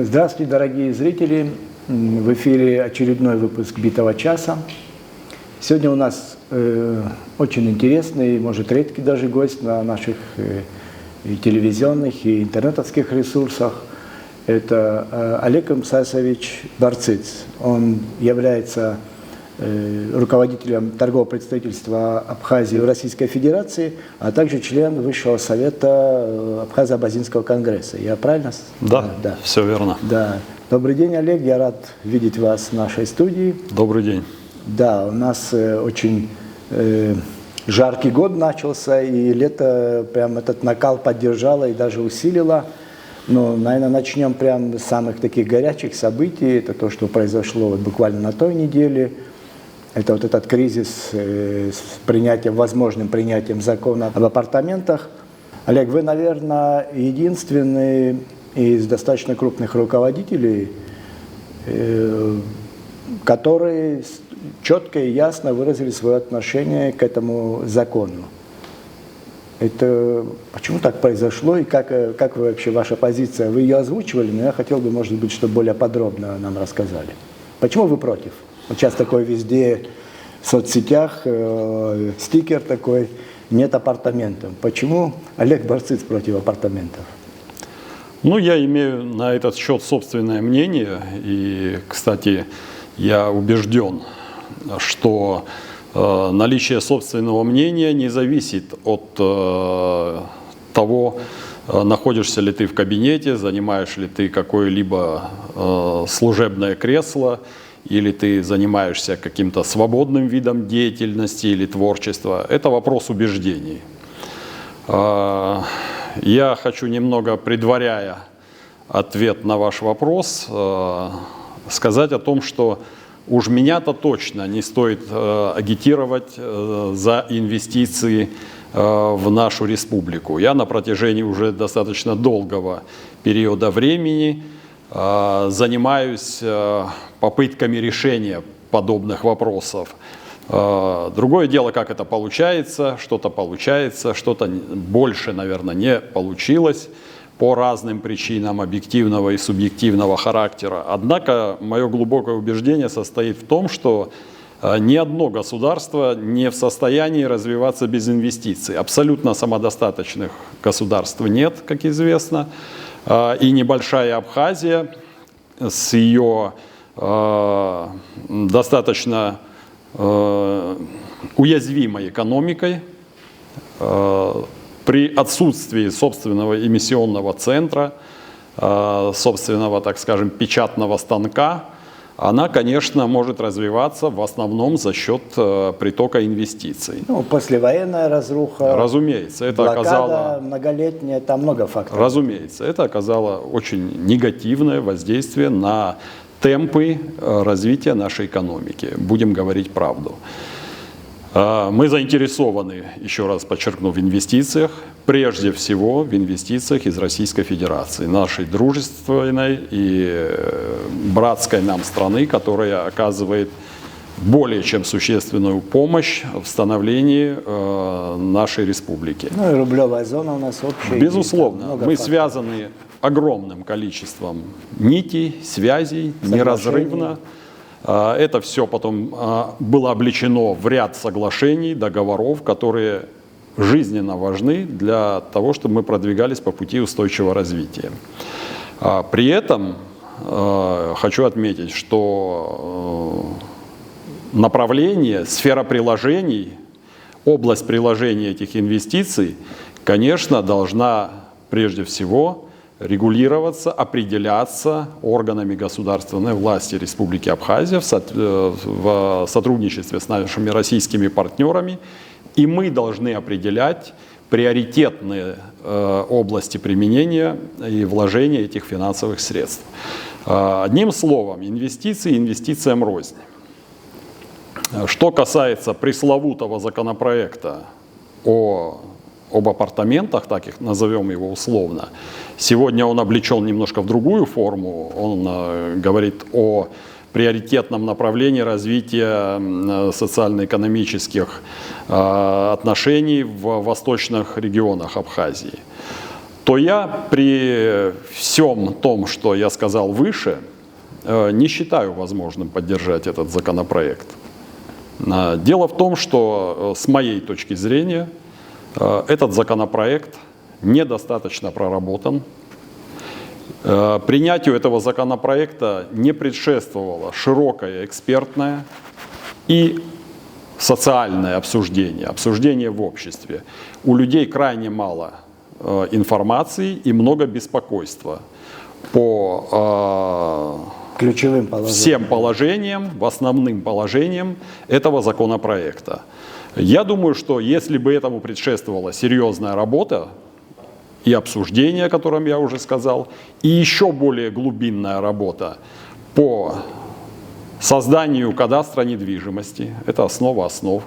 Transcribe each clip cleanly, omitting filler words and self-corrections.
Здравствуйте, дорогие зрители! В эфире очередной выпуск «Битого часа». Сегодня у нас очень интересный, может редкий даже гость на наших и телевизионных, и интернетовских ресурсах. Это Олег Мсасович Барциц. Он является руководителем торгового представительства Абхазии в Российской Федерации, а также член Высшего совета Абхазо-Абазинского конгресса. Я правильно? Да, все верно. Да. Добрый день, Олег. Я рад видеть вас в нашей студии. Добрый день. Да, у нас очень жаркий год начался, и лето прям этот накал поддержало и даже усилило. Но, наверное, начнем прям с самых таких горячих событий. Это то, что произошло вот буквально на той неделе. Это вот этот кризис с принятием, возможным принятием закона об апартаментах. Олег, вы, наверное, единственный из достаточно крупных руководителей, которые четко и ясно выразили свое отношение к этому закону. Это почему так произошло и как вы вообще, ваша позиция? Вы ее озвучивали, но я хотел бы, может быть, чтобы более подробно нам рассказали. Почему вы против? Вот сейчас такой везде в соцсетях стикер такой: нет апартаментов. Почему Олег Барциц против апартаментов? Ну, я имею на этот счет собственное мнение. И, кстати, я убежден, что наличие собственного мнения не зависит от того, находишься ли ты в кабинете, занимаешь ли ты какое-либо служебное кресло, или ты занимаешься каким-то свободным видом деятельности или творчества. Это вопрос убеждений. Я хочу, немного предваряя ответ на ваш вопрос, сказать о том, что уж меня-то точно не стоит агитировать за инвестиции в нашу республику. Я на протяжении уже достаточно долгого периода времени занимаюсь попытками решения подобных вопросов. Другое дело, как это получается, что-то больше, наверное, не получилось по разным причинам объективного и субъективного характера. Однако мое глубокое убеждение состоит в том, что ни одно государство не в состоянии развиваться без инвестиций. Абсолютно самодостаточных государств нет, как известно. И небольшая Абхазия с ее достаточно уязвимой экономикой, при отсутствии собственного эмиссионного центра, собственного, так скажем, печатного станка, она, конечно, может развиваться в основном за счет притока инвестиций. Ну, послевоенная разруха. Разумеется, это блокада оказало многолетняя, там много факторов. Разумеется, это оказало очень негативное воздействие на темпы развития нашей экономики. Будем говорить правду. Мы заинтересованы, еще раз подчеркну, в инвестициях, прежде всего в инвестициях из Российской Федерации, нашей дружественной и братской нам страны, которая оказывает более чем существенную помощь в становлении нашей республики. Ну и рублевая зона у нас общая. Безусловно, мы связаны огромным количеством нитей, связей, неразрывно. Это все потом было облечено в ряд соглашений, договоров, которые жизненно важны для того, чтобы мы продвигались по пути устойчивого развития. При этом хочу отметить, что направление, сфера приложений, область приложения этих инвестиций, конечно, должна прежде всего регулироваться, определяться органами государственной власти Республики Абхазия в сотрудничестве с нашими российскими партнерами. И мы должны определять приоритетные области применения и вложения этих финансовых средств. Одним словом, инвестиции инвестициям рознь. Что касается пресловутого законопроекта об апартаментах, так их назовем его условно, сегодня он облечен немножко в другую форму. Он говорит о приоритетном направлении развития социально-экономических отношений в восточных регионах Абхазии. то я при всем том, что я сказал выше, не считаю возможным поддержать этот законопроект. Дело в том, что с моей точки зрения этот законопроект недостаточно проработан. Принятию этого законопроекта не предшествовало широкое экспертное и социальное обсуждение, обсуждение в обществе. У людей крайне мало информации и много беспокойства по ключевым положениям. всем положениям, в основным положениям этого законопроекта. Я думаю, что если бы этому предшествовала серьезная работа и обсуждение, о котором я уже сказал, и еще более глубинная работа по созданию кадастра недвижимости, это основа основ.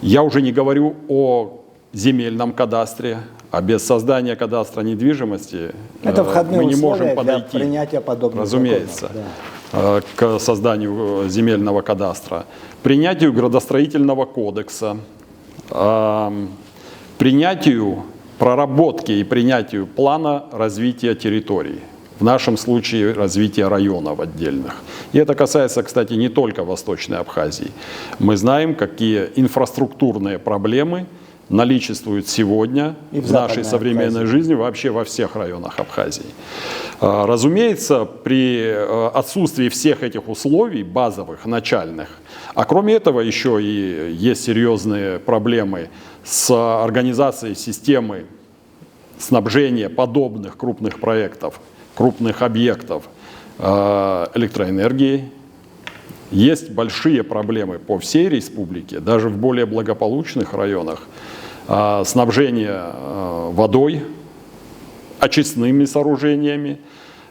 Я уже не говорю о земельном кадастре, а без создания кадастра недвижимости Это входные мы не условия можем подойти, для принятия подобных разумеется, законов, к созданию земельного кадастра, принятию градостроительного кодекса, принятию проработки и принятию плана развития территорий. В нашем случае развития районов отдельных. И это касается, кстати, не только Восточной Абхазии. Мы знаем, какие инфраструктурные проблемы наличествуют сегодня И в в нашей Западной современной Абхазии. жизни вообще во всех районах Абхазии. Разумеется, при отсутствии всех этих условий, базовых, начальных, а кроме этого еще и есть серьезные проблемы с организацией системы снабжения подобных крупных проектов, крупных объектов электроэнергией. Есть большие проблемы по всей республике, даже в более благополучных районах, снабжение водой, очистными сооружениями.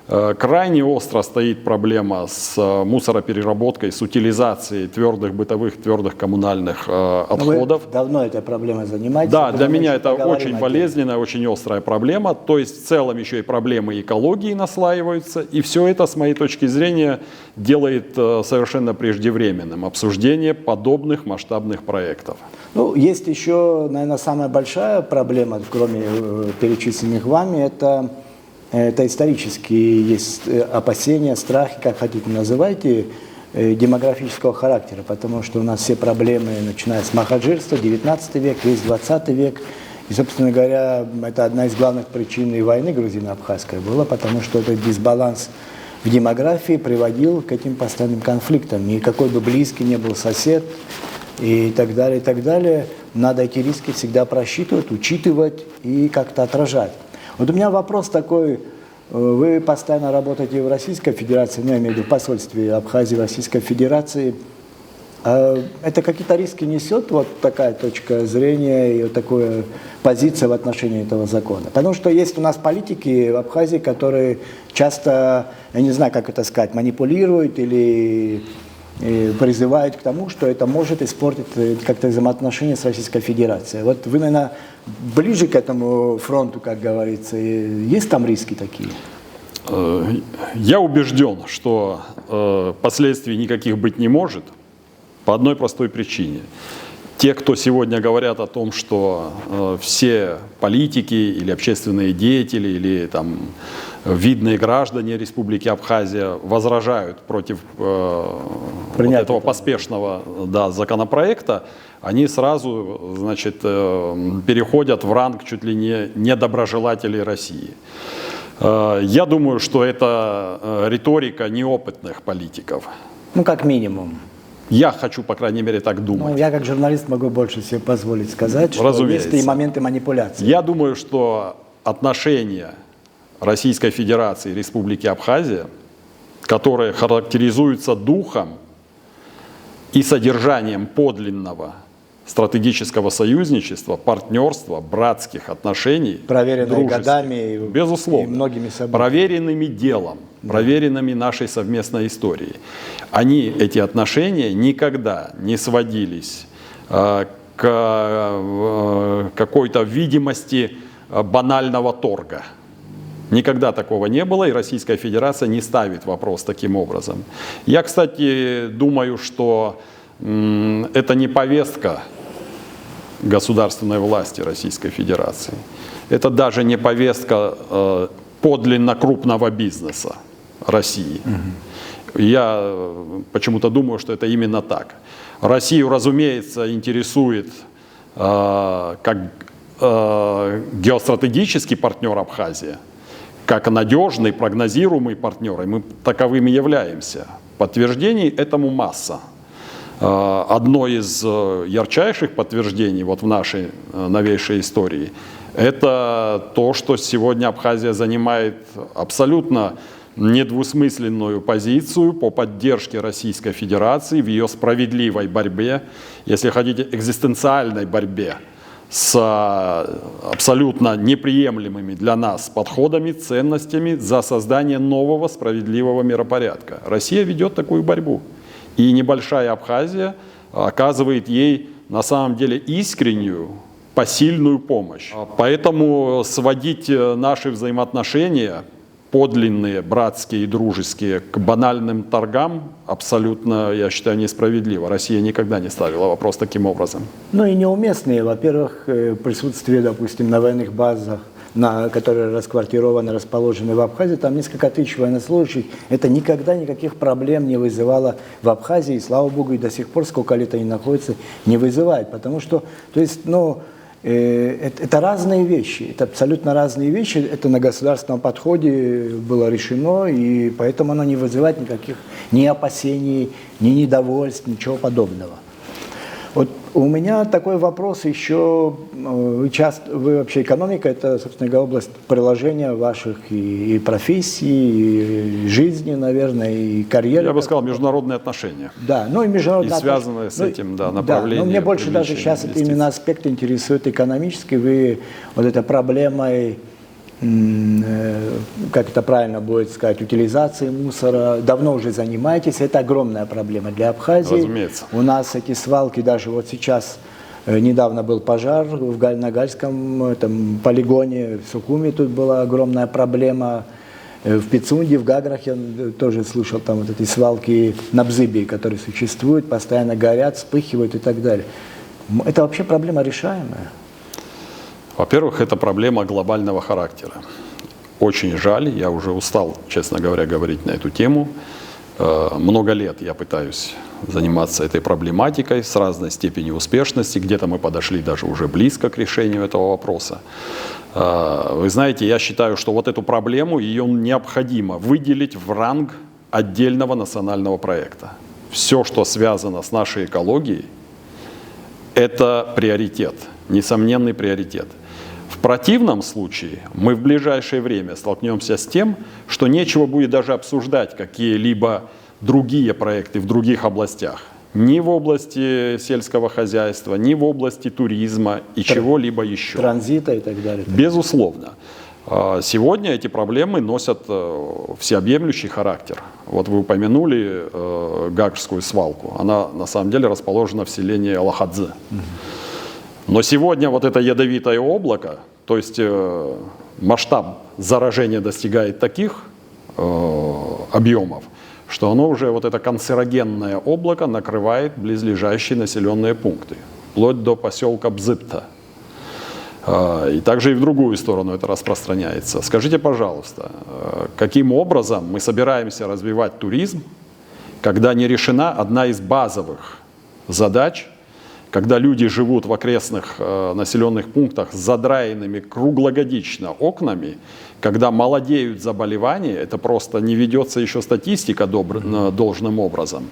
Крайне остро стоит проблема с мусоропереработкой, с утилизацией твердых бытовых, твердых коммунальных отходов. Вы давно этой проблемой занимаетесь? Да, для Мы меня еще это поговорим очень о болезненная, очень острая проблема. То есть в целом еще и проблемы экологии наслаиваются. И все это, с моей точки зрения, делает совершенно преждевременным обсуждение подобных масштабных проектов. Ну, есть еще, наверное, самая большая проблема, кроме перечисленных вами, это исторические есть опасения, страхи, как хотите называйте, демографического характера, потому что у нас все проблемы, начиная с махаджирства, 19 век, весь 20 век, и, собственно говоря, это одна из главных причин и войны грузино-абхазской была, потому что этот дисбаланс в демографии приводил к этим постоянным конфликтам, и какой бы близкий ни был сосед, и так далее, надо эти риски всегда просчитывать, учитывать и как-то отражать. Вот у меня вопрос такой, вы постоянно работаете в Российской Федерации, я имею в виду в посольстве Абхазии в Российской Федерации, это какие-то риски несет, вот такая точка зрения и вот такая позиция в отношении этого закона? Потому что есть у нас политики в Абхазии, которые часто, я не знаю, как это сказать, манипулируют или призывают к тому, что это может испортить как-то взаимоотношения с Российской Федерацией. Вот вы, наверное, ближе к этому фронту, как говорится, есть там риски такие? Я убежден, что последствий никаких быть не может по одной простой причине. Те, кто сегодня говорят о том, что все политики или общественные деятели, или там видные граждане Республики Абхазия возражают против вот этого поспешного законопроекта, они сразу, значит, переходят в ранг чуть ли не недоброжелателей России. Я думаю, что это риторика неопытных политиков. Ну, как минимум. Я хочу, по крайней мере, так думать. Ну, я как журналист могу больше себе позволить сказать, что Разумеется. есть и моменты манипуляции. Я думаю, что отношения Российской Федерации и Республики Абхазия, которые характеризуются духом и содержанием подлинного стратегического союзничества, партнерства, братских отношений, проверенные годами безусловно, и многими событиями. проверенными делом, проверенными нашей совместной историей. Эти отношения никогда не сводились к какой-то видимости банального торга. Никогда такого не было, и Российская Федерация не ставит вопрос таким образом. Я, кстати, думаю, что это не повестка государственной власти Российской Федерации. это даже не повестка подлинно крупного бизнеса России. Я почему-то думаю, что это именно так. Россию, разумеется, интересует как геостратегический партнер Абхазия, как надежный, прогнозируемый партнер, и мы таковыми являемся. Подтверждений этому масса. Одно из ярчайших подтверждений вот в нашей новейшей истории – это то, что сегодня Абхазия занимает абсолютно недвусмысленную позицию по поддержке Российской Федерации в ее справедливой борьбе, если хотите, экзистенциальной борьбе с абсолютно неприемлемыми для нас подходами, ценностями за создание нового справедливого миропорядка. Россия ведет такую борьбу. И небольшая Абхазия оказывает ей на самом деле искреннюю, посильную помощь. Поэтому сводить наши взаимоотношения, подлинные, братские и дружеские, к банальным торгам абсолютно, я считаю, несправедливо. Россия никогда не ставила вопрос таким образом. Ну и неуместные. Во-первых, присутствие, допустим, на военных базах, которые расквартированы, расположены в Абхазии, там несколько тысяч военнослужащих. Это никогда никаких проблем не вызывало в Абхазии. И, слава богу, и до сих пор, сколько лет они находятся, не вызывает. Потому что, то есть, это разные вещи, это абсолютно разные вещи, это на государственном подходе было решено, и поэтому оно не вызывает никаких ни опасений, ни недовольств, ничего подобного. Вот у меня такой вопрос еще, вы вообще экономика, это, собственно говоря, область приложения ваших и профессий, и жизни, наверное, и карьеры. Я бы сказал, международные отношения. Да, ну и международные отношения. И связанные с этим, да, направлением. Да, но мне больше даже сейчас это именно аспект интересует экономический. Вы вот этой проблемой, как это правильно будет сказать, утилизации мусора, давно уже занимаетесь. Это огромная проблема для Абхазии. Разумеется. У нас эти свалки, даже вот сейчас, недавно был пожар на Гальском полигоне, в Сухуми тут была огромная проблема. В Пицунде, в Гаграх я тоже слышал, там вот эти свалки на Бзыбе, которые существуют, постоянно горят, вспыхивают и так далее. Это вообще проблема решаемая? Во-первых, это проблема глобального характера. Очень жаль, я уже устал, честно говоря, говорить на эту тему. Много лет я пытаюсь заниматься этой проблематикой с разной степенью успешности. Где-то мы подошли даже уже близко к решению этого вопроса. Вы знаете, я считаю, что вот эту проблему, ее необходимо выделить в ранг отдельного национального проекта. Все, что связано с нашей экологией, это приоритет, несомненный приоритет. В противном случае мы в ближайшее время столкнемся с тем, что нечего будет даже обсуждать какие-либо другие проекты в других областях. Ни в области сельского хозяйства, ни в области туризма и чего-либо еще. Транзита и так далее. Безусловно. Сегодня эти проблемы носят всеобъемлющий характер. Вот вы упомянули Гагрскую свалку. Она на самом деле расположена в селении Алахадзе. Но сегодня вот это ядовитое облако, то есть масштаб заражения достигает таких объемов, что оно уже, вот это канцерогенное облако, накрывает близлежащие населенные пункты, вплоть до поселка Бзыпта. И также и в другую сторону это распространяется. Скажите, пожалуйста, каким образом мы собираемся развивать туризм, когда не решена одна из базовых задач, когда люди живут в окрестных населенных пунктах с задраенными круглогодично окнами, когда молодеют заболевания, это просто не ведется еще статистика должным образом.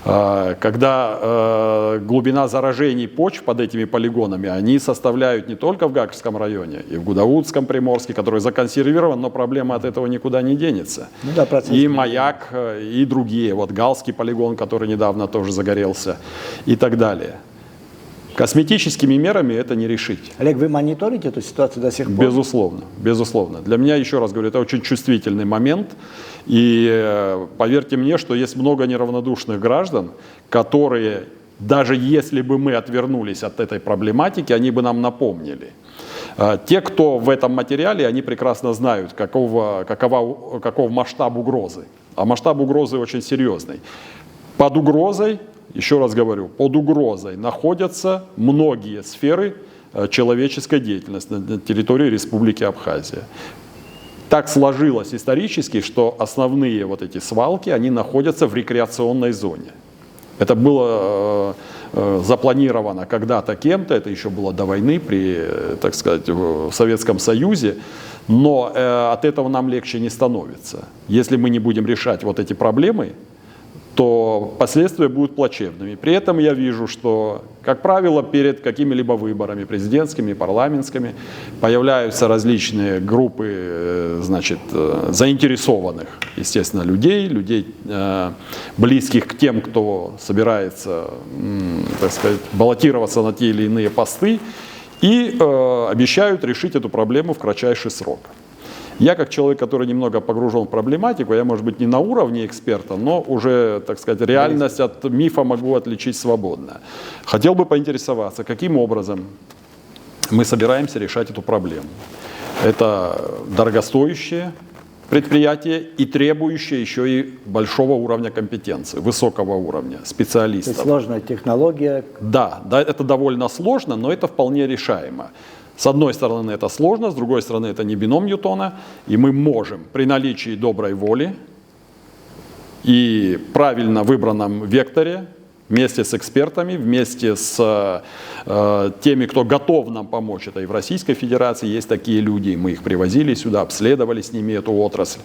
Когда глубина заражений почв под этими полигонами, они составляют не только в Гагрском районе, и в Гудаутском, Приморске, который законсервирован, но проблема от этого никуда не денется. Ну, да, и Маяк, и другие. Вот Галский полигон, который недавно тоже загорелся, и так далее. Косметическими мерами это не решить. Олег, вы мониторите эту ситуацию до сих пор? Безусловно, безусловно. Для меня, еще раз говорю, это очень чувствительный момент. И поверьте мне, что есть много неравнодушных граждан, которые, даже если бы мы отвернулись от этой проблематики, они бы нам напомнили. Те, кто в этом материале, они прекрасно знают, каков масштаб угрозы. А масштаб угрозы очень серьезный. Под угрозой, еще раз говорю, под угрозой находятся многие сферы человеческой деятельности на территории Республики Абхазия. Так сложилось исторически, что основные вот эти свалки, они находятся в рекреационной зоне. Это было запланировано когда-то кем-то, это еще было до войны, так сказать, в Советском Союзе, но от этого нам легче не становится. Если мы не будем решать вот эти проблемы, то последствия будут плачевными. При этом я вижу, что, как правило, перед какими-либо выборами президентскими, парламентскими появляются различные группы, значит, заинтересованных, естественно, людей, близких к тем, кто собирается, так сказать, баллотироваться на те или иные посты, и обещают решить эту проблему в кратчайший срок. Я, как человек, который немного погружен в проблематику, я, может быть, не на уровне эксперта, но уже, так сказать, реальность от мифа могу отличить свободно. Хотел бы поинтересоваться, каким образом мы собираемся решать эту проблему. Это дорогостоящее предприятие и требующее еще и большого уровня компетенции, высокого уровня специалистов. Это сложная технология. Да, это довольно сложно, но это вполне решаемо. С одной стороны это сложно, с другой стороны это не бином Ньютона, и мы можем при наличии доброй воли и правильно выбранном векторе, вместе с экспертами, вместе с теми, кто готов нам помочь, это и в Российской Федерации есть такие люди, мы их привозили сюда, обследовали с ними эту отрасль,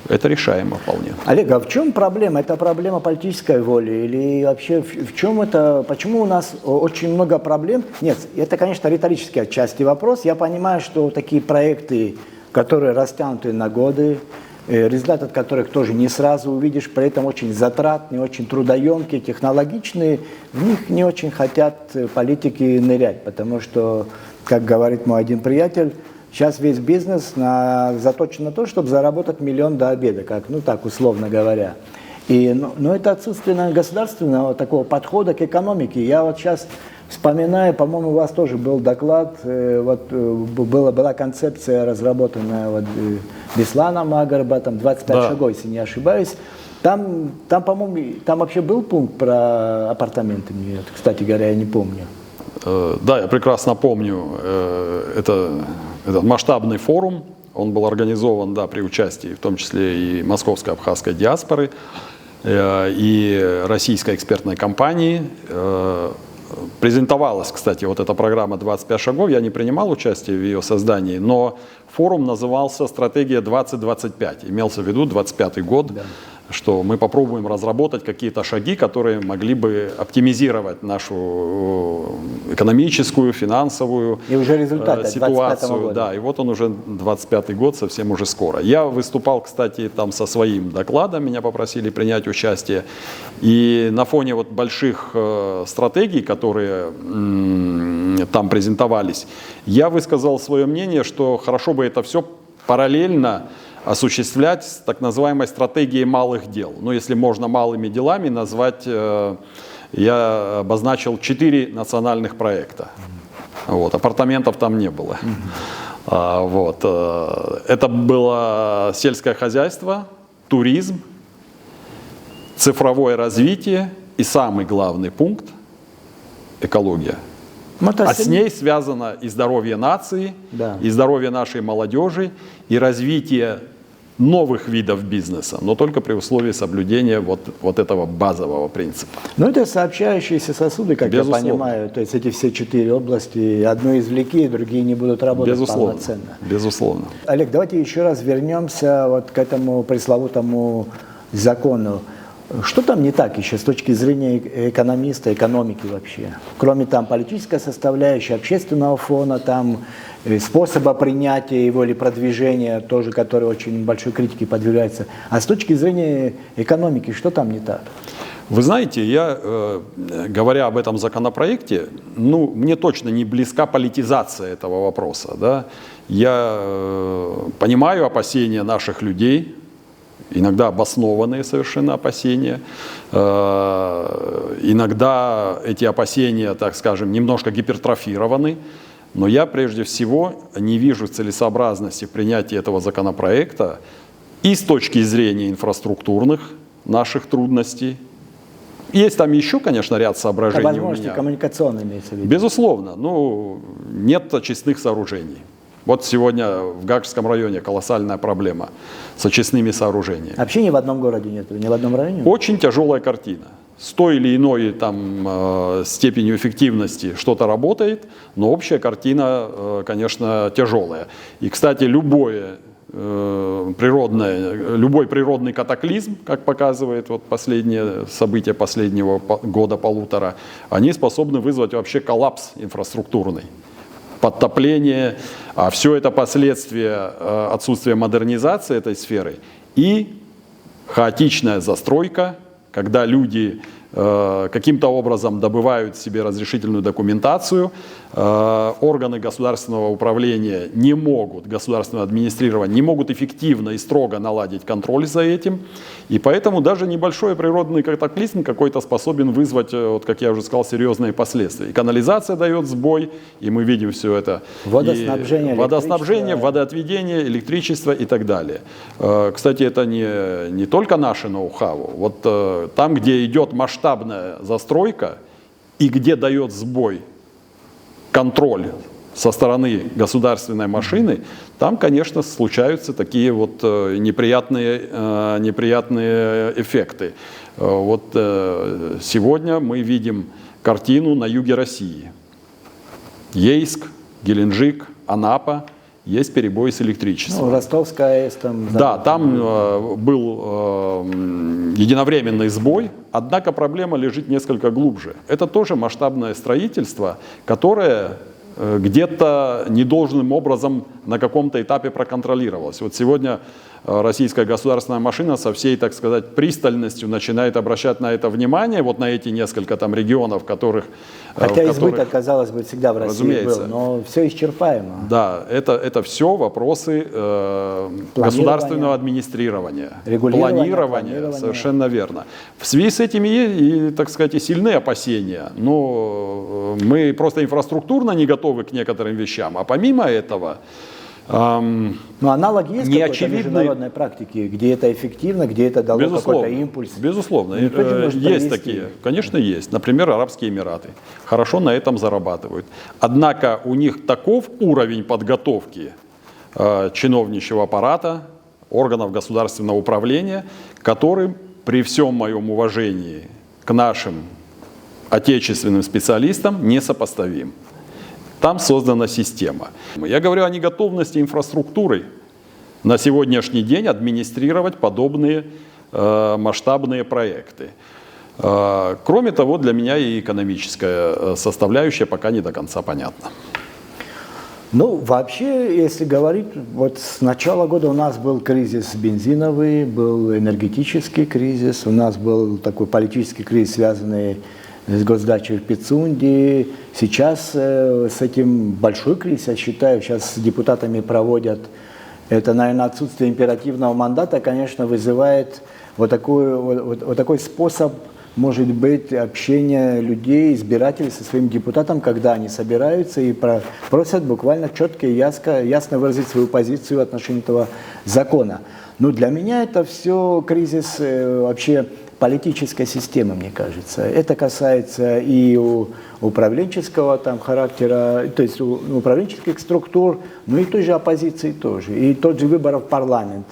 это решаемо вполне. Олег, а в чем проблема? Это проблема политической воли или вообще в чем это? Почему у нас очень много проблем? Нет, это, конечно, риторический отчасти вопрос. Я понимаю, что такие проекты, которые растянуты на годы, результат от которых тоже не сразу увидишь, при этом очень затратные, очень трудоемкие, технологичные, в них не очень хотят политики нырять, потому что, как говорит мой один приятель, сейчас весь бизнес заточен на то, чтобы заработать миллион до обеда, как, ну так условно говоря. Но это отсутствие государственного такого подхода к экономике. Я вот сейчас вспоминаю, по-моему, у вас тоже был доклад, была концепция, разработанная Бесланом Агарбатом, 25 шагов, если не ошибаюсь. Там, по-моему, там вообще был пункт про апартаменты, кстати говоря, я не помню. Да, я прекрасно помню, этот масштабный форум, он был организован, да, при участии в том числе и московской абхазской диаспоры, и российской экспертной компании. Презентовалась, кстати, вот эта программа «25 шагов», я не принимал участие в ее создании, но форум назывался «Стратегия 2025», имелся в виду 25 год, да. Что мы попробуем разработать какие-то шаги, которые могли бы оптимизировать нашу экономическую, финансовую и уже результаты ситуацию. Да, и вот он уже 25-й год, совсем уже скоро. Я выступал, кстати, там со своим докладом, меня попросили принять участие. И на фоне вот больших стратегий, которые там презентовались, я высказал свое мнение, что хорошо бы это все параллельно осуществлять с так называемой стратегией малых дел. Ну, если можно малыми делами назвать, я обозначил 4 национальных проекта. Вот, апартаментов там не было. Вот. Это было сельское хозяйство, туризм, цифровое развитие и самый главный пункт – экология. А с ней связано и здоровье нации, да, и здоровье нашей молодежи, и развитие новых видов бизнеса, но только при условии соблюдения вот этого базового принципа. Ну, это сообщающиеся сосуды, как я понимаю. То есть эти все 4 области, одну извлеки, другие не будут работать полноценно. Безусловно. Олег, давайте еще раз вернемся вот к этому пресловутому закону. Что там не так еще с точки зрения экономиста, экономики вообще? Кроме там политической составляющей, общественного фона, там способа принятия его или продвижения, тоже, который очень большой критике подвергается. А с точки зрения экономики, что там не так? Вы знаете, я, говоря об этом законопроекте, мне точно не близка политизация этого вопроса. Да? Я понимаю опасения наших людей, иногда обоснованные совершенно опасения, иногда эти опасения, так скажем, немножко гипертрофированы, но я прежде всего не вижу целесообразности в принятии этого законопроекта и с точки зрения инфраструктурных наших трудностей, Есть там еще, конечно, ряд А соображений у возможности меня. коммуникационные имеется в виду. Безусловно, ну, нет очистных сооружений. Вот сегодня в Гагском районе колоссальная проблема с очистными сооружениями. Вообще ни в одном городе нет, ни в одном районе. Очень тяжелая картина. С той или иной там, степенью эффективности что-то работает, но общая картина, конечно, тяжелая. И, кстати, любой природный катаклизм, как показывает вот последние события последнего года-полутора, они способны вызвать вообще коллапс инфраструктурный, подтопление, а все это последствия отсутствия модернизации этой сферы и хаотичная застройка, когда люди каким-то образом добывают себе разрешительную документацию, органы государственного управления не могут, государственного администрирования не могут эффективно и строго наладить контроль за этим, и поэтому даже небольшой природный катаклизм какой-то способен вызвать, вот, как я уже сказал, серьезные последствия. И канализация дает сбой, и мы видим все это. Водоснабжение, водоотведение, электричество и так далее. Кстати, это не только наше ноу-хау. Вот там, где идет масштабная застройка и где дает сбой контроль со стороны государственной машины, там, конечно, случаются такие вот неприятные эффекты. Вот сегодня мы видим картину на юге России. Ейск, Геленджик, Анапа. Есть перебои с электричеством. Ну, Ростовская АЭС там. Да, там был единовременный сбой, однако проблема лежит несколько глубже. Это тоже масштабное строительство, которое где-то недолжным образом на каком-то этапе проконтролировалось. Вот сегодня российская государственная машина со всей, так сказать, пристальностью начинает обращать на это внимание, вот на эти несколько там регионов, которых... Хотя избыток, казалось бы, всегда в России был, но все исчерпаемо. Да, это все вопросы государственного администрирования, планирования, совершенно верно. В связи с этим и, так сказать, и сильные опасения, но мы просто инфраструктурно не готовы к некоторым вещам, а помимо этого... Но аналоги есть какой-то международной практики, где это эффективно, где это дало какой-то импульс? Безусловно, есть такие, конечно, есть. Например, Арабские Эмираты хорошо на этом зарабатывают. Однако у них таков уровень подготовки чиновничьего аппарата, органов государственного управления, который при всем моем уважении к нашим отечественным специалистам несопоставим. Там создана система. Я говорю о неготовности инфраструктуры на сегодняшний день администрировать подобные масштабные проекты. Кроме того, для меня и экономическая составляющая пока не до конца понятна. Ну, вообще, если говорить, вот с начала года у нас был кризис бензиновый, был энергетический кризис, у нас был такой политический кризис, связанный с госдачей в Пицунде. Сейчас с этим большой кризис, я считаю, сейчас с депутатами проводят. Это, наверное, отсутствие императивного мандата, конечно, вызывает вот такой способ, может быть, общения людей, избирателей со своим депутатом, когда они собираются и просят буквально четко и ясно выразить свою позицию в отношении этого закона. Но для меня это все кризис вообще политической системы, мне кажется. Это касается и управленческого там характера, то есть управленческих структур, но и той же оппозиции тоже, и тот же выбор в парламент.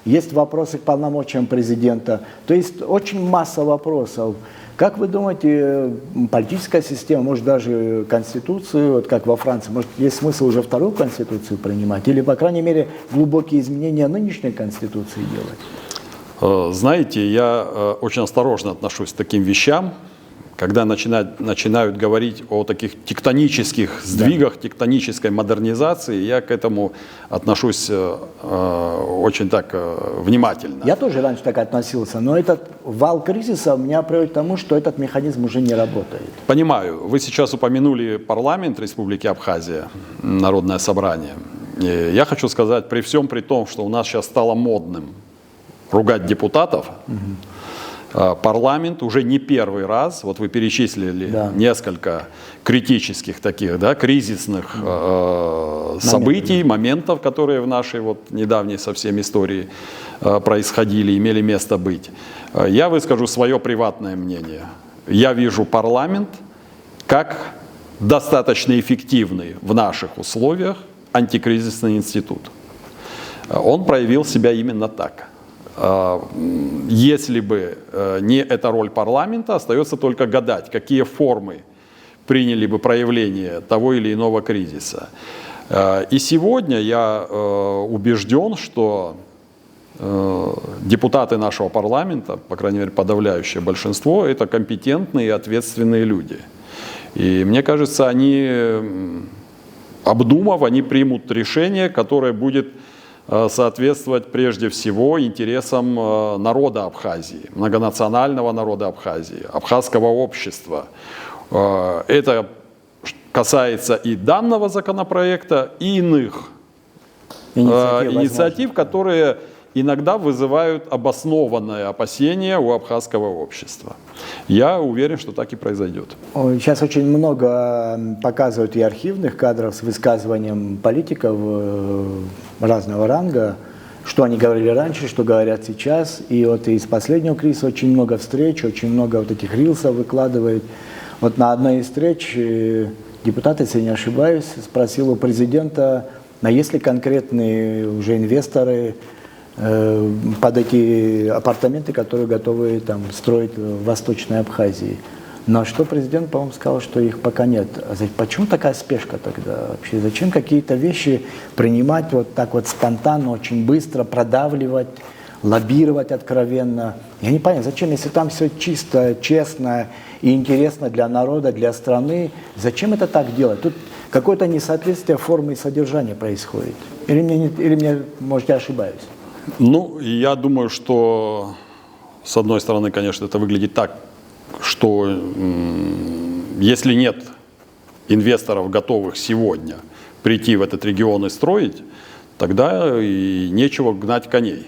Есть вопросы к полномочиям президента. То есть очень масса вопросов. Как вы думаете, политическая система, может даже конституцию, вот как во Франции, может есть смысл уже вторую конституцию принимать? Или, по крайней мере, глубокие изменения нынешней конституции делать? Знаете, я очень осторожно отношусь к таким вещам, когда начинают говорить о таких тектонических сдвигах, тектонической модернизации, я к этому отношусь очень так внимательно. Я тоже раньше так относился, но этот вал кризиса меня приводит к тому, что этот механизм уже не работает. Понимаю. Вы сейчас упомянули парламент Республики Абхазия, Народное собрание. И я хочу сказать, при всем при том, что у нас сейчас стало модным ругать депутатов, парламент уже не первый раз, вот вы перечислили несколько критических таких, кризисных событий, моментов, которые в нашей вот недавней совсем истории происходили, имели место быть. Я выскажу свое приватное мнение. я вижу парламент как достаточно эффективный в наших условиях антикризисный институт. Он проявил себя именно так. Если бы не эта роль парламента, остается только гадать, какие формы приняли бы проявление того или иного кризиса. И сегодня я убежден, что депутаты нашего парламента, по крайней мере подавляющее большинство, это компетентные и ответственные люди. И мне кажется, обдумав, они примут решение, которое будет соответствовать прежде всего интересам народа Абхазии, многонационального народа Абхазии, абхазского общества. Это касается и данного законопроекта, и иных инициатив, которые иногда вызывают обоснованное опасение у абхазского общества. Я уверен, что так и произойдет. Сейчас очень много показывают и архивных кадров с высказыванием политиков разного ранга, что они говорили раньше, что говорят сейчас. И вот из последнего кризиса очень много встреч, очень много вот этих рилсов выкладывают. Вот на одной из встреч депутат, если не ошибаюсь, спросил у президента, а есть ли конкретные уже инвесторы под эти апартаменты, которые готовы там строить в Восточной Абхазии. На что президент, по-моему, сказал, что их пока нет. А почему такая спешка тогда вообще? Зачем какие-то вещи принимать вот так вот спонтанно, очень быстро, продавливать, лоббировать откровенно? Я не понимаю, зачем, если там все чисто, честно и интересно для народа, для страны, зачем это так делать? Тут какое-то несоответствие формы и содержания происходит. Или мне, может, я ошибаюсь? Ну, я думаю, что, с одной стороны, конечно, это выглядит так, что если нет инвесторов, готовых сегодня прийти в этот регион и строить, тогда и нечего гнать коней.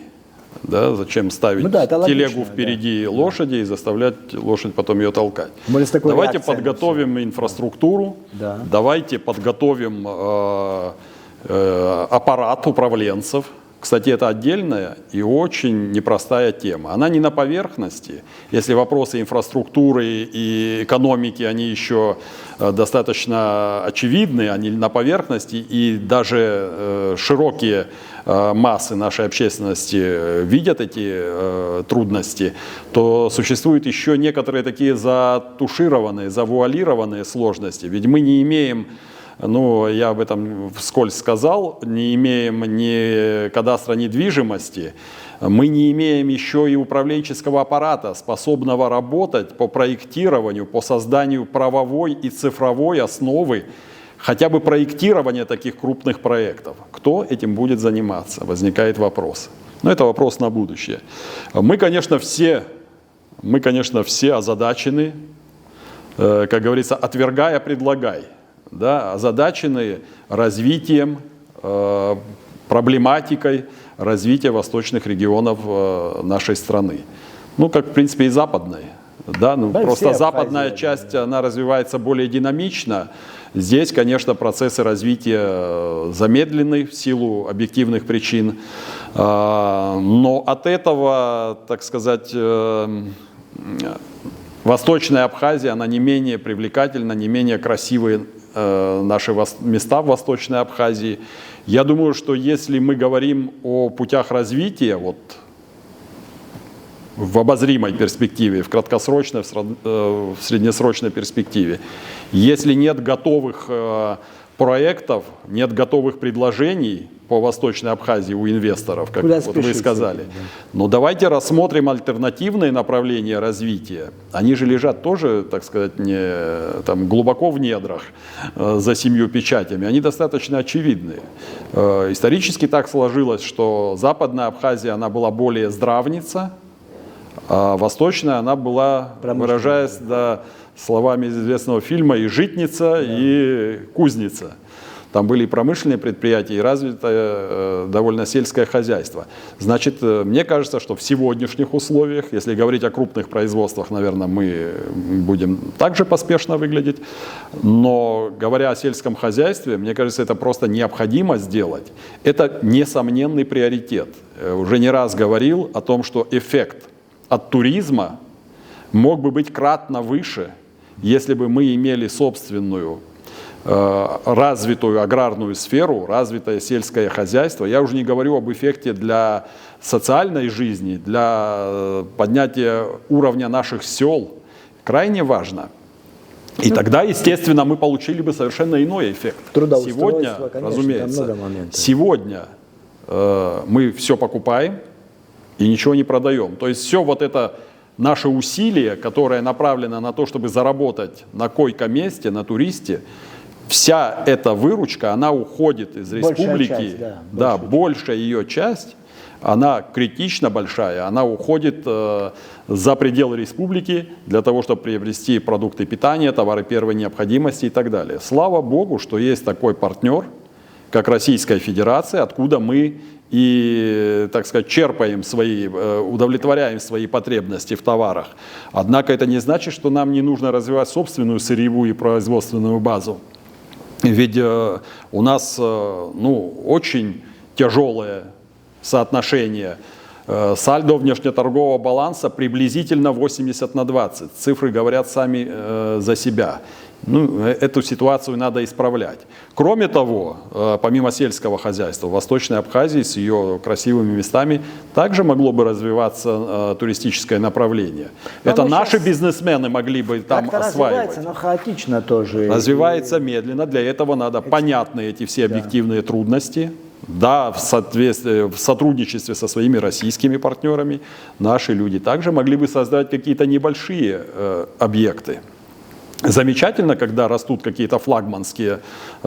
Да? Зачем ставить телегу логично, впереди лошади и заставлять лошадь потом ее толкать? Давайте подготовим инфраструктуру, давайте подготовим аппарат управленцев. Кстати, это отдельная и очень непростая тема. Она не на поверхности. Если вопросы инфраструктуры и экономики, они еще достаточно очевидны, они на поверхности, и даже широкие массы нашей общественности видят эти трудности, то существуют еще некоторые такие затушированные, завуалированные сложности. Ведь мы не имеем... Ну, я об этом вскользь сказал, не имеем ни кадастра недвижимости, мы не имеем еще и управленческого аппарата, способного работать по проектированию, по созданию правовой и цифровой основы, хотя бы проектирования таких крупных проектов. Кто этим будет заниматься? Возникает вопрос. Но это вопрос на будущее. Мы, конечно, все озадачены, как говорится, отвергая, предлагай. Да, озадачены развитием, проблематикой развития восточных регионов нашей страны. Ну, как, в принципе, и западной. Да? Ну, просто западная часть, она развивается более динамично. Здесь, конечно, процессы развития замедлены в силу объективных причин. Но от этого, так сказать, Восточная Абхазия, она не менее привлекательна, не менее красивые наши места в Восточной Абхазии. Я думаю, что если мы говорим о путях развития вот, в обозримой перспективе, в краткосрочной, в среднесрочной перспективе, если нет готовых проектов, нет готовых предложений по Восточной Абхазии у инвесторов, как вот вы сказали. Но давайте рассмотрим альтернативные направления развития. Они же лежат тоже, так сказать, не там, глубоко в недрах за 7 печатями. Они достаточно очевидны. Исторически так сложилось, что Западная Абхазия, она была более здравница, а Восточная, она была, выражаясь словами известного фильма, и житница, и кузница. Там были и промышленные предприятия, и развитое довольно сельское хозяйство. Значит, мне кажется, что в сегодняшних условиях, если говорить о крупных производствах, наверное, мы будем также поспешно выглядеть. Но говоря о сельском хозяйстве, мне кажется, это просто необходимо сделать. Это несомненный приоритет. Уже не раз говорил о том, что эффект от туризма мог бы быть кратно выше, если бы мы имели собственную развитую аграрную сферу, развитое сельское хозяйство. Я уже не говорю об эффекте для социальной жизни, для поднятия уровня наших сел. Крайне важно. И тогда, естественно, мы получили бы совершенно иной эффект. Сегодня, конечно, разумеется, много моментов. сегодня мы все покупаем и ничего не продаем. То есть все вот это наше усилие, которое направлено на то, чтобы заработать на койко-месте, на туристе, вся эта выручка, она уходит из республики. Часть, большая ее часть, она критично большая, она уходит за пределы республики для того, чтобы приобрести продукты питания, товары первой необходимости и так далее. Слава Богу, что есть такой партнер, как Российская Федерация, откуда мы и, так сказать, черпаем свои, удовлетворяем свои потребности в товарах. Однако это не значит, что нам не нужно развивать собственную сырьевую и производственную базу. Ведь у нас очень тяжелое соотношение сальдо внешнеторгового баланса приблизительно 80/20. Цифры говорят сами за себя. Эту ситуацию надо исправлять. Кроме того, помимо сельского хозяйства, в Восточной Абхазии с ее красивыми местами также могло бы развиваться туристическое направление. Это наши бизнесмены могли бы там осваивать. Развивается, но хаотично тоже. Развивается медленно. Для этого надо понятны эти все объективные трудности. Да, в сотрудничестве со своими российскими партнерами наши люди также могли бы создать какие-то небольшие объекты. Замечательно, когда растут какие-то флагманские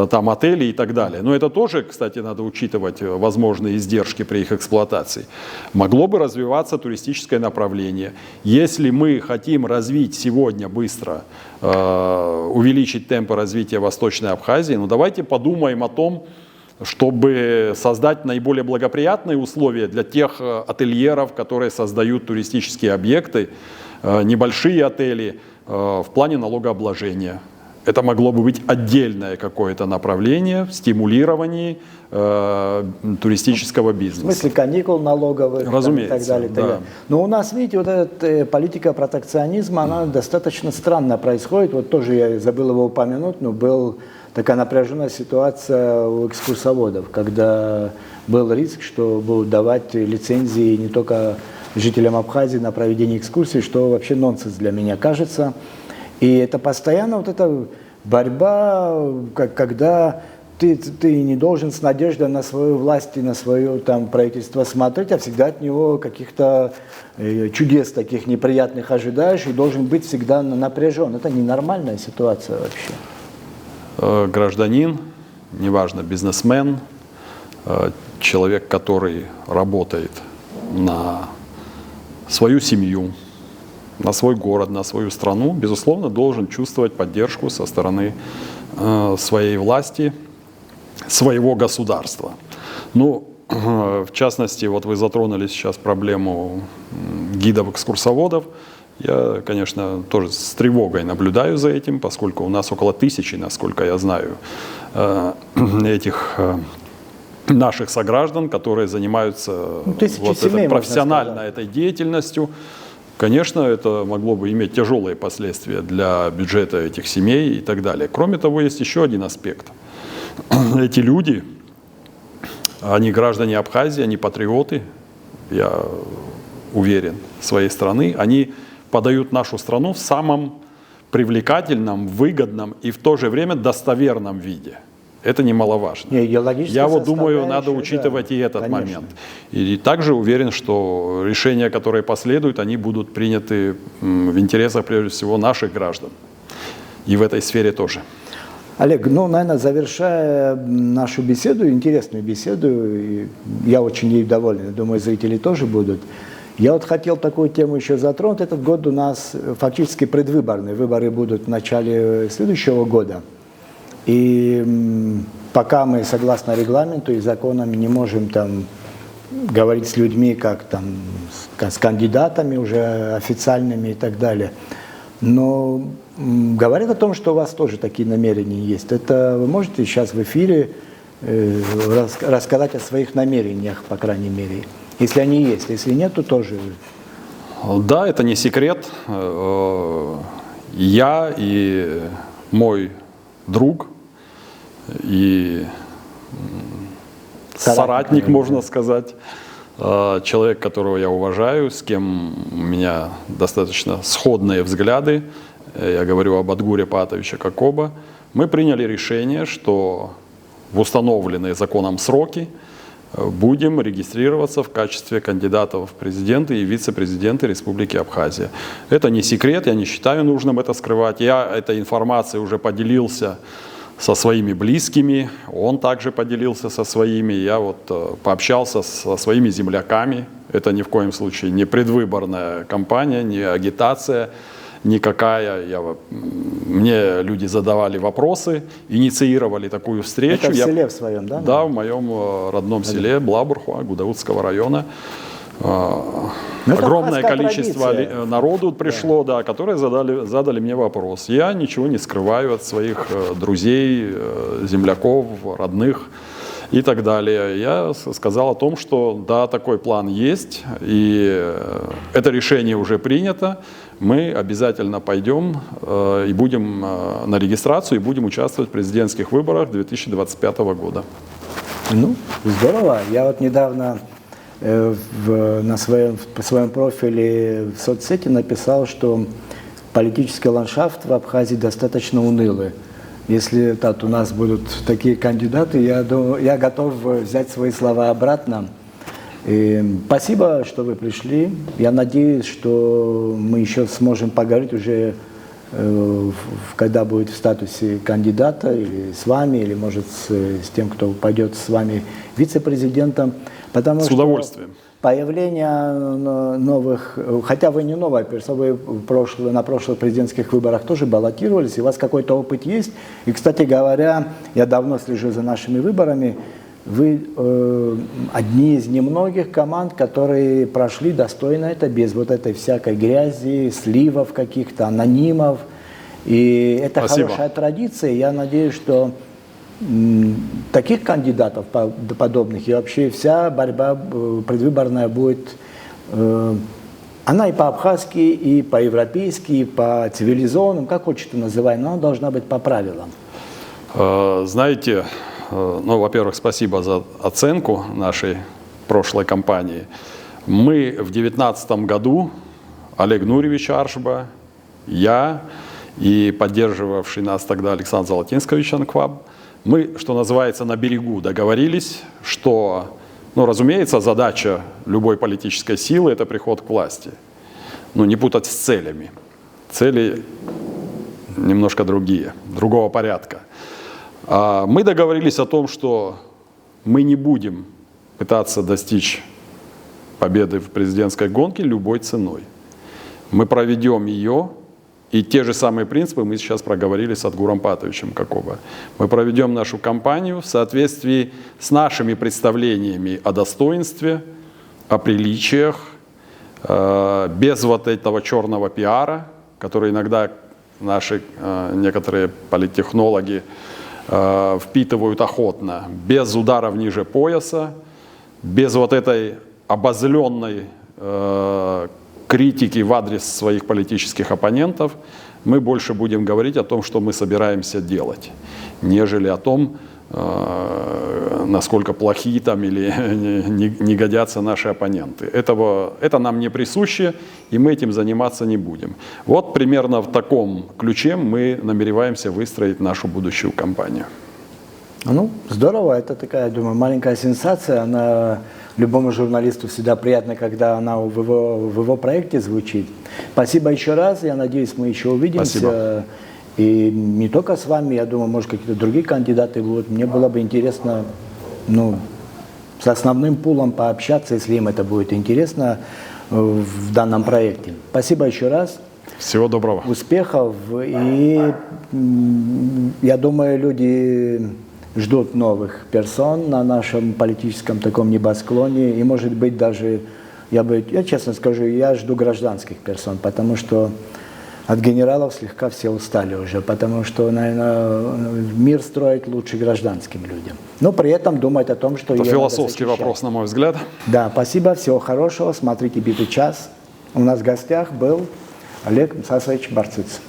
там отели и так далее. Но это тоже, кстати, надо учитывать возможные издержки при их эксплуатации. Могло бы развиваться туристическое направление. Если мы хотим развить сегодня быстро, увеличить темпы развития Восточной Абхазии, давайте подумаем о том, чтобы создать наиболее благоприятные условия для тех ательеров, которые создают туристические объекты, небольшие отели, в плане налогообложения. Это могло бы быть отдельное какое-то направление в стимулировании туристического бизнеса. В смысле каникул налоговых, разумеется, и так далее. Да. Но у нас, видите, вот эта политика протекционизма, она достаточно странно происходит. Вот тоже я забыл его упомянуть, но была такая напряженная ситуация у экскурсоводов, когда был риск, что будут давать лицензии не только жителям Абхазии на проведение экскурсий, что вообще нонсенс для меня кажется. И это постоянно вот эта борьба, когда ты не должен с надеждой на свою власть и на свое там правительство смотреть, а всегда от него каких-то чудес таких неприятных ожидаешь и должен быть всегда напряжен. Это ненормальная ситуация вообще. Гражданин, неважно, бизнесмен, человек, который работает на свою семью, на свой город, на свою страну, безусловно, должен чувствовать поддержку со стороны своей власти, своего государства. В частности, вот вы затронули сейчас проблему гидов-экскурсоводов. Я, конечно, тоже с тревогой наблюдаю за этим, поскольку у нас около 1000, насколько я знаю, этих наших сограждан, которые занимаются профессионально этой деятельностью. Конечно, это могло бы иметь тяжелые последствия для бюджета этих семей и так далее. Кроме того, есть еще один аспект. Эти люди, они граждане Абхазии, они патриоты, я уверен, своей страны. Они подают нашу страну в самом привлекательном, выгодном и в то же время достоверном виде. Это немаловажно. Я вот думаю, надо учитывать и этот момент. И также уверен, что решения, которые последуют, они будут приняты в интересах, прежде всего, наших граждан. И в этой сфере тоже. Олег, наверное, завершая нашу беседу, интересную беседу, я очень ей доволен, думаю, зрители тоже будут. Я вот хотел такую тему еще затронуть. Этот год у нас фактически предвыборный. Выборы будут в начале следующего года. И пока мы, согласно регламенту и законам, не можем там говорить с людьми, как там с кандидатами уже официальными и так далее. Но говорят о том, что у вас тоже такие намерения есть. Это вы можете сейчас в эфире рассказать о своих намерениях, по крайней мере, если они есть. Если нет, то тоже. Да, это не секрет. Я и мой друг, и соратник, можно сказать, человек, которого я уважаю, с кем у меня достаточно сходные взгляды, я говорю об Адгуре Патовиче Кокоба, мы приняли решение, что в установленные законом сроки будем регистрироваться в качестве кандидатов в президенты и вице-президенты Республики Абхазия. Это не секрет, я не считаю нужным это скрывать. Я этой информацией уже поделился со своими близкими, он также поделился со своими. Я вот пообщался со своими земляками. Это ни в коем случае не предвыборная кампания, не агитация никакая. Мне люди задавали вопросы, инициировали такую встречу. Это в селе в своем, да? Да, в моем родном селе Блабурхуа, Гудаутского района. Огромное количество народу пришло, да, которые задали мне вопрос. Я ничего не скрываю от своих друзей, земляков, родных и так далее. Я сказал о том, что да, такой план есть, и это решение уже принято. Мы обязательно пойдем и будем на регистрацию и будем участвовать в президентских выборах 2025 года. Ну, здорово. Я вот недавно на своем профиле в соцсети написал, что политический ландшафт в Абхазии достаточно унылый. Если у нас будут такие кандидаты, я готов взять свои слова обратно. И спасибо, что вы пришли. Я надеюсь, что мы еще сможем поговорить уже, когда будет в статусе кандидата, или с вами, или, может, с тем, кто пойдет с вами вице-президентом. Потому с удовольствием. Появление новых, хотя вы не новая персона, вы на прошлых президентских выборах тоже баллотировались, и у вас какой-то опыт есть. И, кстати говоря, я давно слежу за нашими выборами. Вы одни из немногих команд, которые прошли достойно это, без вот этой всякой грязи, сливов каких-то, анонимов. И это Спасибо. Хорошая традиция. Я надеюсь, что таких кандидатов подобных и вообще вся борьба предвыборная будет, она и по-абхазски, и по-европейски, и по цивилизованным, как хочется называть, но она должна быть по правилам. Знаете, ну, во-первых, спасибо за оценку нашей прошлой кампании. Мы в 2019 году, Олег Нурьевич Аршба, я и поддерживавший нас тогда Александр Золотинскович Анкваб, мы, что называется, на берегу договорились, что, ну, разумеется, задача любой политической силы – это приход к власти. Ну, не путать с целями. Цели немножко другие, другого порядка. Мы договорились о том, что мы не будем пытаться достичь победы в президентской гонке любой ценой. Мы проведем ее, и те же самые принципы мы сейчас проговорили с Адгуром Патовичем Кокоба. Мы проведем нашу кампанию в соответствии с нашими представлениями о достоинстве, о приличиях, без вот этого черного пиара, который иногда наши некоторые политтехнологи впитывают охотно, без ударов ниже пояса, без вот этой обозленной критики в адрес своих политических оппонентов. Мы больше будем говорить о том, что мы собираемся делать, нежели о том, насколько плохие там или не годятся наши оппоненты. Это нам не присуще, и мы этим заниматься не будем. Вот примерно в таком ключе мы намереваемся выстроить нашу будущую кампанию. Ну, здорово. Это такая, я думаю, маленькая сенсация. Она любому журналисту всегда приятно, когда она в его проекте звучит. Спасибо еще раз. Я надеюсь, мы еще увидимся. Спасибо. И не только с вами, я думаю, может, какие-то другие кандидаты будут. Мне было бы интересно, ну, с основным пулом пообщаться, если им это будет интересно в данном проекте. Спасибо еще раз. Всего доброго. Успехов. И я думаю, люди ждут новых персон на нашем политическом таком небосклоне. И, может быть, даже, я честно скажу, я жду гражданских персон, потому что от генералов слегка все устали уже, потому что, наверное, мир строить лучше гражданским людям. Но при этом думать о том, что... Это философский вопрос, на мой взгляд. Да, спасибо, всего хорошего, смотрите «Битый час». У нас в гостях был Олег Мсасович Барциц.